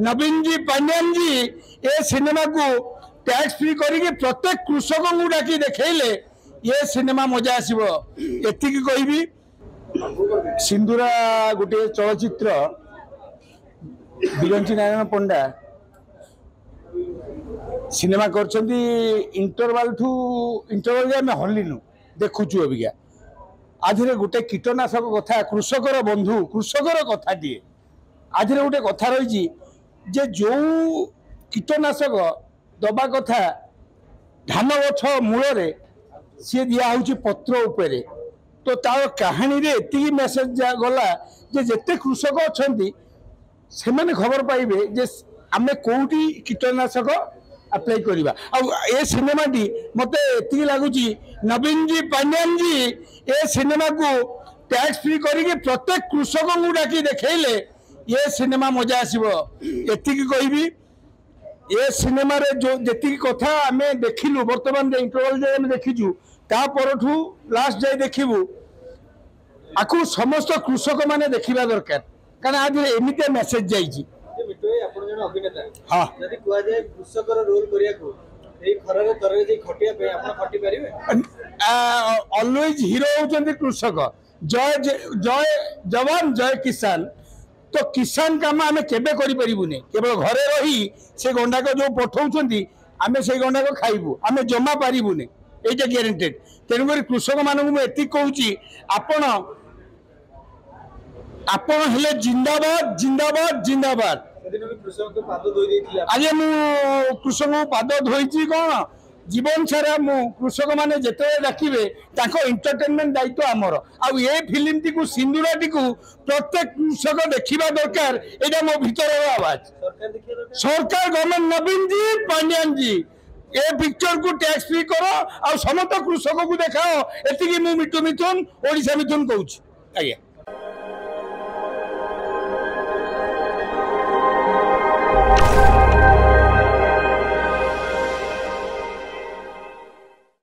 नवीन जी पांड्यान जी ए cinema को tax free करके प्रत्येक कृषक को डाकी देखले ये सिनेमा मजा आसब एति कहबी। सिंदूरा गोटे चलचित्र बिरंची नारायण पंडा सिनेमा कर इंटरवाल आम हल्लु देखुचु अबिका आधे गोटे कीटनाशक कथा कृषकर बंधु कृषकर कथाटे आधे गोटे कथा रही जे जो कीटनाशक दबा कथा धान गछ मूल सी दिहूँ पत्र उपरे तो तार कहानी रे एति मेसेज गला जे जेते कृषक अच्छा से खबर पाइबे जे आम कौटी कीटनाशक अप्लाई करवा ए सिनेमा टी मत एति लगुच नवीन जी पांड्यान जी ए सिनेमा को टैक्स फ्री करके प्रत्येक कृषक को डाकी देखले ये सिनेमा मजा आसब एति कहबी। ए सिनेमा रे जो जी कथा आम देखिलु बर्तमान इंटरवल जाए आम देखीचु तापरठू लास्ट जाए देखू आपको समस्त कृषक माने देखा दरकार कारण आज एमती मेसेज जाइए। हाँ ऑलवेज हीरो होचंदी कृषक जय जय जवान जय किसान तो किसान काम आम केबे करि परिबुने केवल घरे रही से गंडाक जो पठाउछंदी आम से गंडाक खाइबु आम जमा पारिबुने एटा ग्यारंटेड तेणुक कृषक मानक एति कहूँ आपण आपण हेले जिंदाबाद जिंदाबाद जिंदाबाद आज मु कृषक पाद धोई कौन जीवन सारा मु कृषक माने जिते डाकिबे इंटरटेनमेंट दायित्व आमर आउ ये फिल्म टी को सिंदूरा टी को प्रत्येक कृषक देखा दरकार एटा मो भीतर आवाज सरकार गवर्नमेंट नवीन जी पांड्यान जी ए पिक्चर को टैक्स फ्री करो आ समस्त कृषक को देखाओ एति मु मिठू मिथुन ओडिशा मिथुन कहूँ आज्ञा।